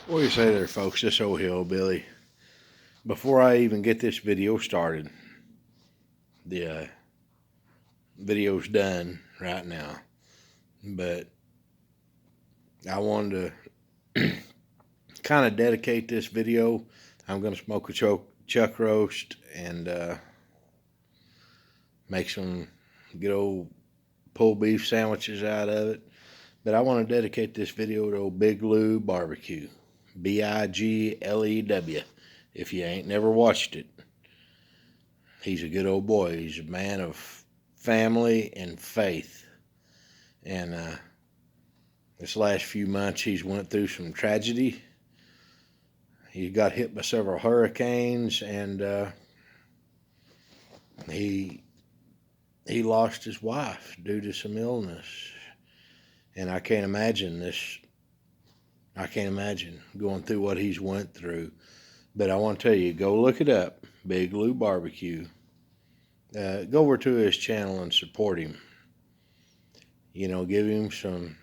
What do you say there, folks? This old hillbilly. Before I even get this video started, the video's done right now. But I wanted to kind of dedicate this video. I'm going to smoke a chuck roast and make some good old pulled beef sandwiches out of it. But I want to dedicate this video to old Big Lou Barbecue. Biglew. If you ain't never watched it, he's a good old boy. He's a man of family and faith. And this last few months, he's went through some tragedy. He got hit by several hurricanes, and he lost his wife due to some illness. And I can't imagine this. I can't imagine going through what he's went through. But I want to tell you, go look it up, Big Lou Barbecue. Go over to his channel and support him. You know, give him some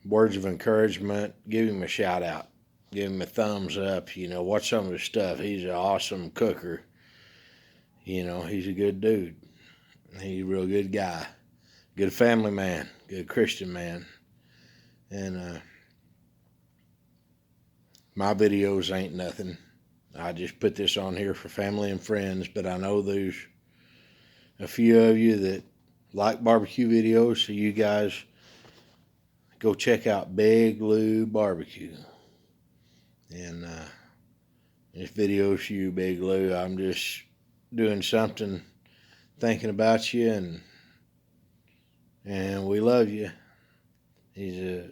words of encouragement. Give him a shout out. Give him a thumbs up. You know, watch some of his stuff. He's an awesome cooker. You know, he's a good dude. He's a real good guy. Good family man. Good Christian man. And my videos ain't nothing. I just put this on here for family and friends, but I know there's a few of you that like barbecue videos, so you guys go check out Big Lou Barbecue. And this video's for you, Big Lou. I'm just doing something, thinking about you, and we love you. He's a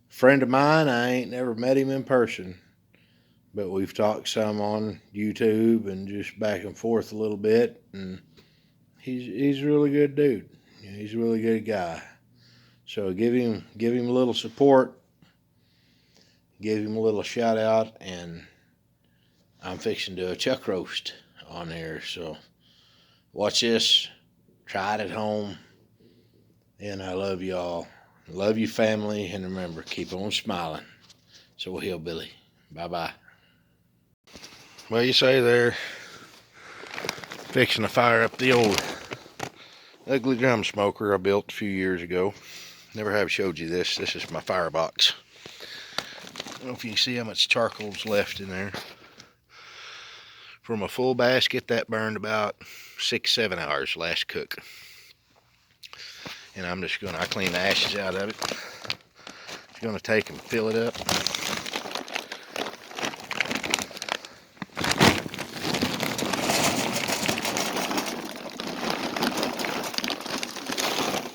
friend of mine. I ain't never met him in person, but we've talked some on YouTube and just back and forth a little bit, and he's a really good dude. He's a really good guy. So give him a little support, give him a little shout out, and I'm fixing to do a chuck roast on there. So watch this, try it at home, and I love y'all. Love you, family, and remember, keep on smiling. So hillbilly, bye-bye. Well, you say there, fixing to fire up the old ugly drum smoker I built a few years ago. Never have showed you this. This is my firebox. I don't know if you can see how much charcoal's left in there. From a full basket, that burned about 6-7 hours last cook. And I'm just gonna, I clean the ashes out of it. Just gonna take and fill it up.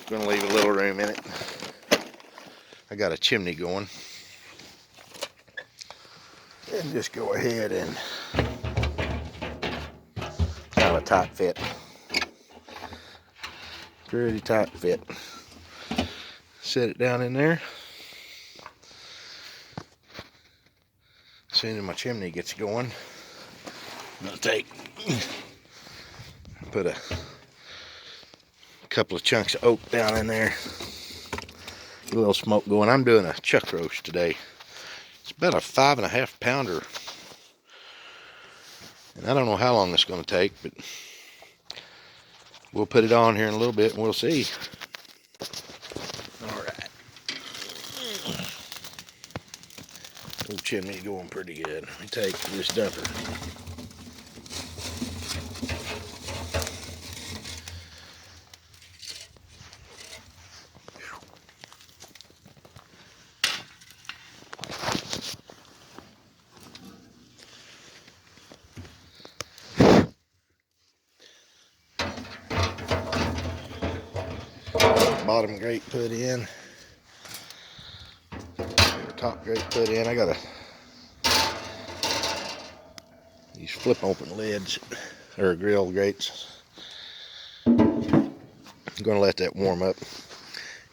Gonna leave a little room in it. I got a chimney going. And just go ahead and kind of a tight fit. Pretty tight fit. Set it down in there. As soon as my chimney gets going, I'm gonna put a couple of chunks of oak down in there. Get a little smoke going. I'm doing a chuck roast today. It's about a 5.5 pounder. And I don't know how long it's going to take, but we'll put it on here in a little bit and we'll see. All right. Old chimney going pretty good. Let me take this dumper. Bottom grate put in. Top grate put in. I got these flip open lids or grill grates. I'm going to let that warm up.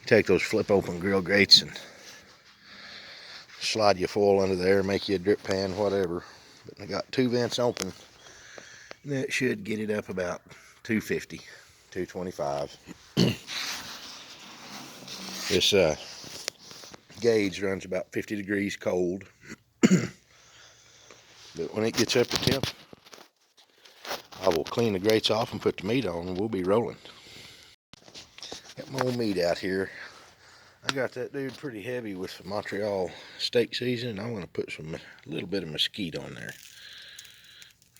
Take those flip open grill grates and slide your foil under there, make you a drip pan, whatever. But I got 2 vents open. And that should get it up about 250, 225. This gauge runs about 50 degrees cold. But when it gets up to temp, I will clean the grates off and put the meat on, and we'll be rolling. Got my old meat out here. I got that dude pretty heavy with some Montreal steak seasoning. I'm going to put a little bit of mesquite on there.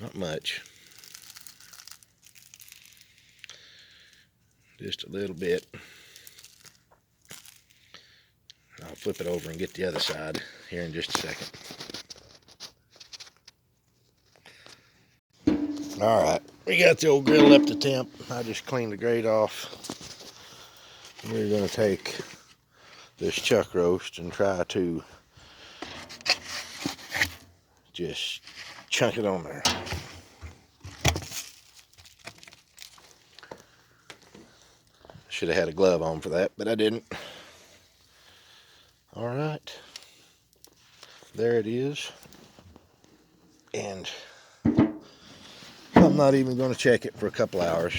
Not much. Just a little bit. I'll flip it over and get the other side here in just a second. Alright, we got the old grill up to temp. I just cleaned the grate off. We're going to take this chuck roast and try to just chunk it on there. Should have had a glove on for that, but I didn't. Alright, there it is. And I'm not even going to check it for a couple hours.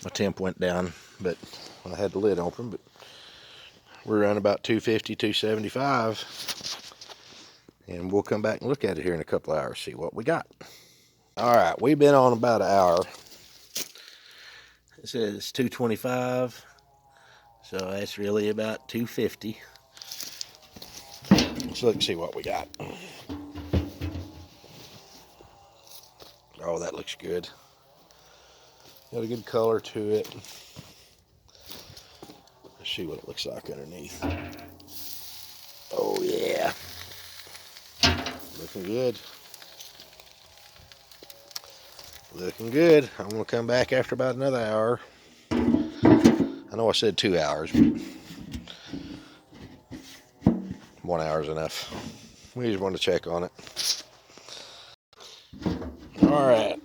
My temp went down, but when I had the lid open, but we're around about 250, 275. And we'll come back and look at it here in a couple hours, see what we got. Alright, we've been on about an hour. It says 225, so that's really about 250. Let's look and see what we got. Oh, that looks good. Got a good color to it. Let's see what it looks like underneath. Oh yeah. Looking good. Looking good. I'm going to come back after about another hour. I know I said 2 hours, but 1 hour is enough. We just want to check on it. Alright.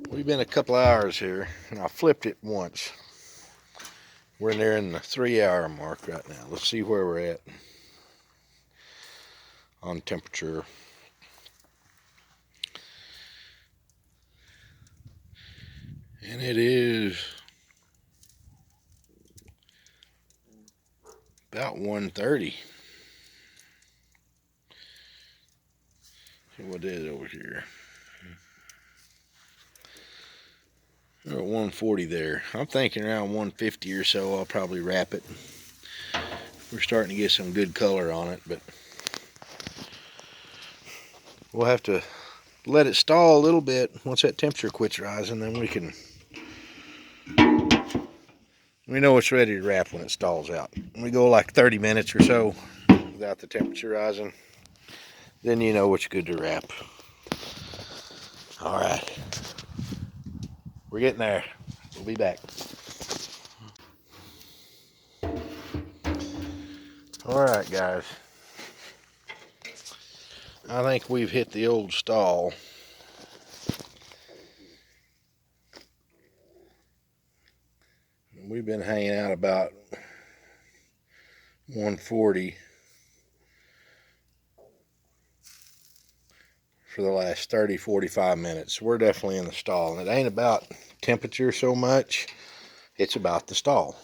We've been a couple hours here, and I flipped it once. We're in there in the 3 hour mark right now. Let's see where we're at on temperature. And it is about 1:30. See what it is over here. We're at 140 there. I'm thinking around 150 or so I'll probably wrap it. We're starting to get some good color on it, but we'll have to let it stall a little bit. Once that temperature quits rising, then we know it's ready to wrap when it stalls out. When we go like 30 minutes or so without the temperature rising, then you know it's good to wrap. Alright. We're getting there. We'll be back. Alright guys. I think we've hit the old stall. We've been hanging out about 140 for the last 30-45 minutes. We're definitely in the stall, and it ain't about temperature so much, it's about the stall.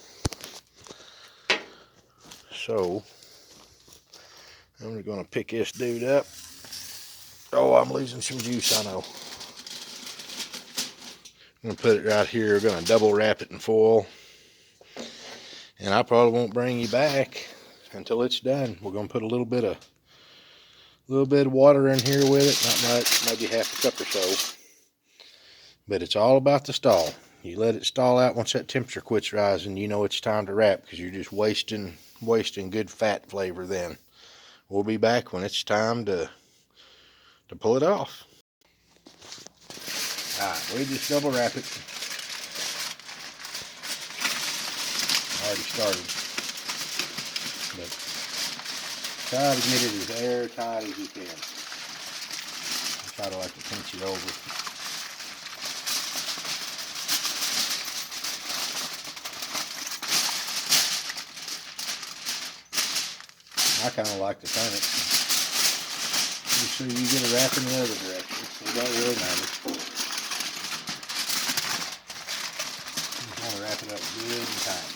So I'm going to pick this dude up. Oh, I'm losing some juice, I know. I'm going to put it right here. We're going to double wrap it in foil. And I probably won't bring you back until it's done. We're going to put a little bit of water in here with it. Not much, maybe half a cup or so. But it's all about the stall. You let it stall out. Once that temperature quits rising, you know it's time to wrap, because you're just wasting good fat flavor then. We'll be back when it's time to pull it off. Alright, we just double wrap it. Already started. But try to get it as airtight as you can. Try to like to pinch it over. I kind of like to turn it, just so you get a wrap in the other direction. So it don't really matter. You want to wrap it up good and tight.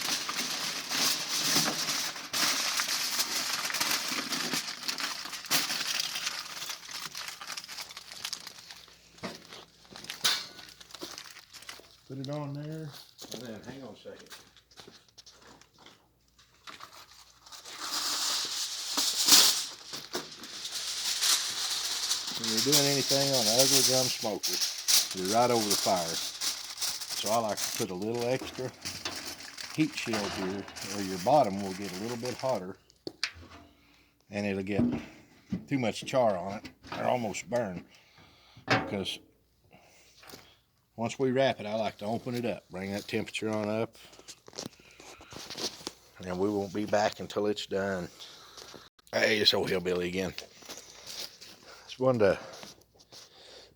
Put it on there, and then hang on a second. When you're doing anything on an ugly gun smoker, you're right over the fire. So I like to put a little extra heat shield here, or your bottom will get a little bit hotter, and it'll get too much char on it, or almost burn. Because once we wrap it, I like to open it up, bring that temperature on up, and we won't be back until it's done. Hey, it's old hillbilly again. Just wanted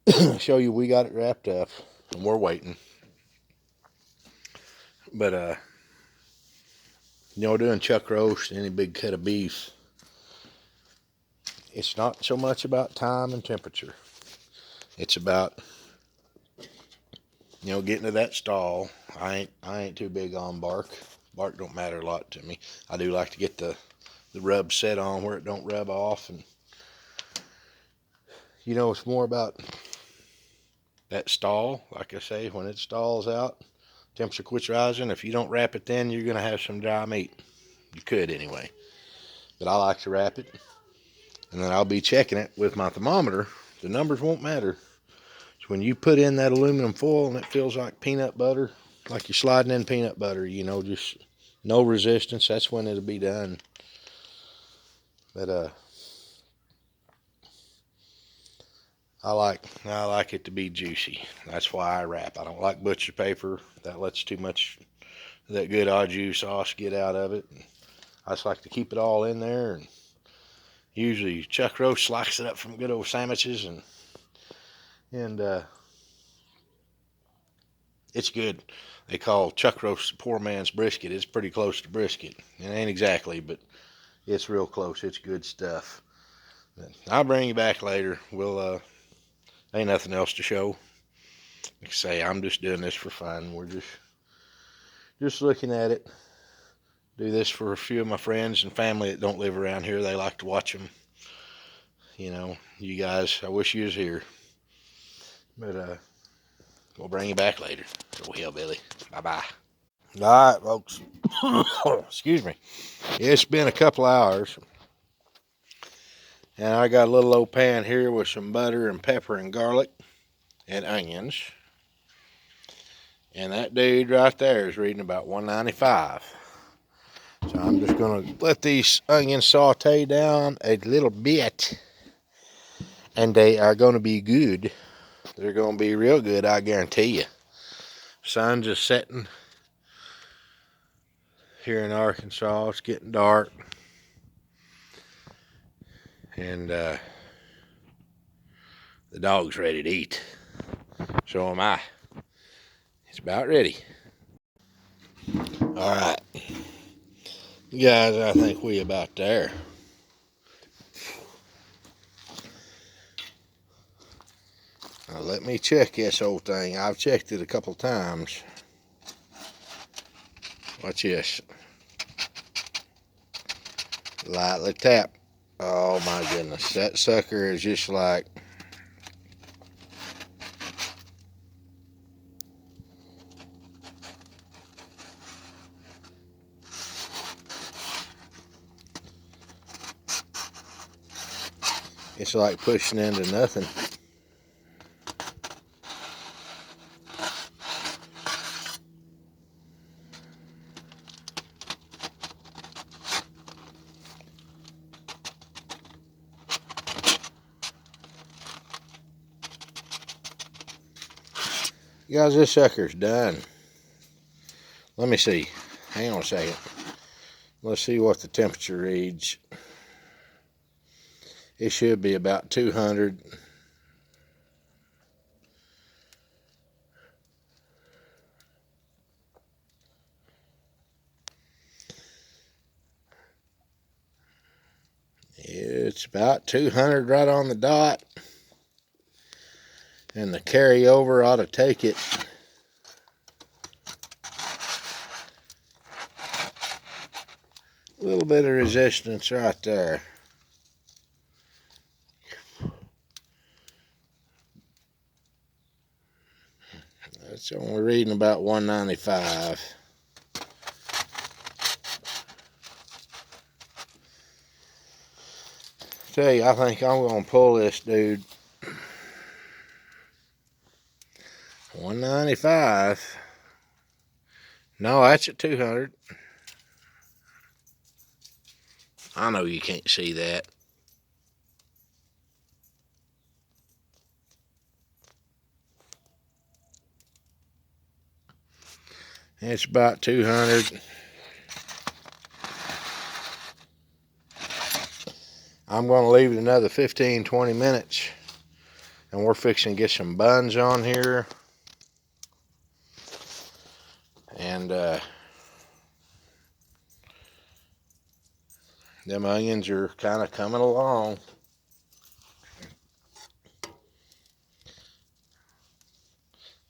to show you we got it wrapped up, and we're waiting. But doing chuck roast, any big cut of beef, it's not so much about time and temperature. It's about getting to that stall. I ain't too big on bark. Bark don't matter a lot to me. I do like to get the rub set on where it don't rub off, and it's more about that stall. Like I say, when it stalls out, temperature quits rising. If you don't wrap it, then you're gonna have some dry meat. You could anyway, but I like to wrap it, and then I'll be checking it with my thermometer. The numbers won't matter. So when you put in that aluminum foil and it feels like peanut butter, like you're sliding in peanut butter, just no resistance, that's when it'll be done. But I like it to be juicy. That's why I wrap. I don't like butcher paper. That lets too much of that good au jus sauce get out of it. I just like to keep it all in there, and usually chuck roast slice it up from good old sandwiches, and it's good. They call chuck roast poor man's brisket. It's pretty close to brisket. It ain't exactly, but it's real close. It's good stuff. I'll bring you back later. We'll ain't nothing else to show. Like I say, I'm just doing this for fun. We're just looking at it. Do this for a few of my friends and family that don't live around here. They like to watch them. You guys, I wish you was here. But we'll bring you back later. So hillbilly. Bye-bye. All right, folks. Excuse me. It's been a couple hours. And I got a little old pan here with some butter and pepper and garlic and onions. And that dude right there is reading about 195. So I'm just going to let these onions saute down a little bit. And they are going to be good. They're going to be real good, I guarantee you. Sun's just setting here in Arkansas. It's getting dark. And the dog's ready to eat. So am I. It's about ready. All right. Guys, I think we about there. Now let me check this old thing. I've checked it a couple times. Watch this. Lightly tap. Oh my goodness. That sucker is just like... It's like pushing into nothing. Guys, this sucker's done. Let me see. Hang on a second. Let's see what the temperature reads. It should be about 200. It's about 200 right on the dot. And the carryover ought to take it. A little bit of resistance right there. It's only reading about 195. Tell you, I think I'm gonna pull this dude. 195. No, that's at 200. I know you can't see that. It's about 200. I'm going to leave it another 15-20 minutes, and we're fixing to get some buns on here. And them onions are kind of coming along.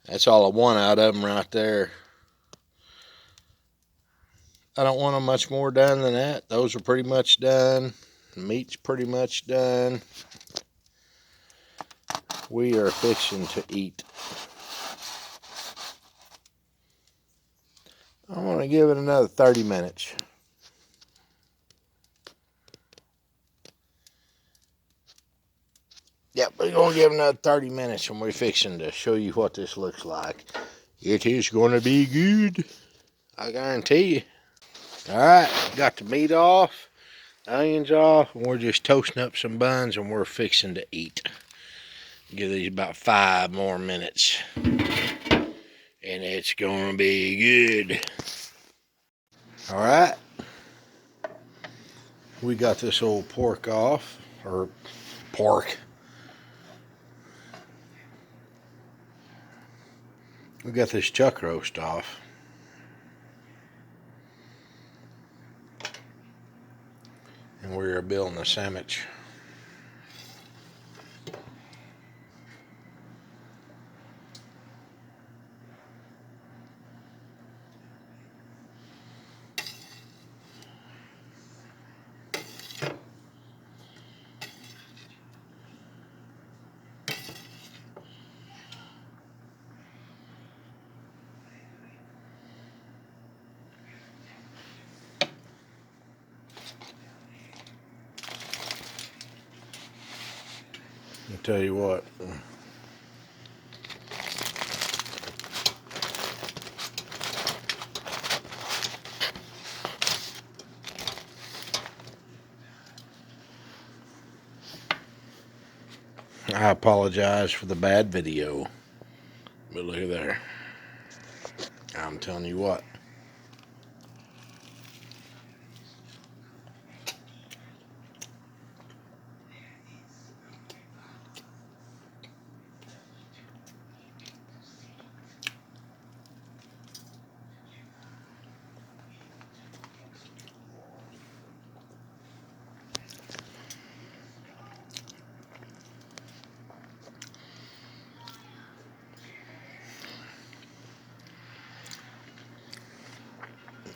That's all I want out of them right there. I don't want them much more done than that. Those are pretty much done. The meat's pretty much done. We are fixing to eat. I'm going to give it another 30 minutes. Yep, we're going to give it another 30 minutes, and we're fixing to show you what this looks like. It is going to be good. I guarantee you. Alright, got the meat off, onions off, and we're just toasting up some buns, and we're fixing to eat. Give these about 5 more minutes, and it's going to be good. Alright, we got this old pork off, or pork. We got this chuck roast off. And we're building a sandwich. I'll tell you what. I apologize for the bad video. But look at there. I'm telling you what.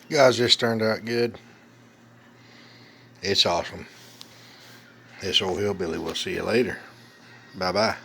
Guys, this turned out good. It's awesome. This old hillbilly. We'll see you later. Bye-bye.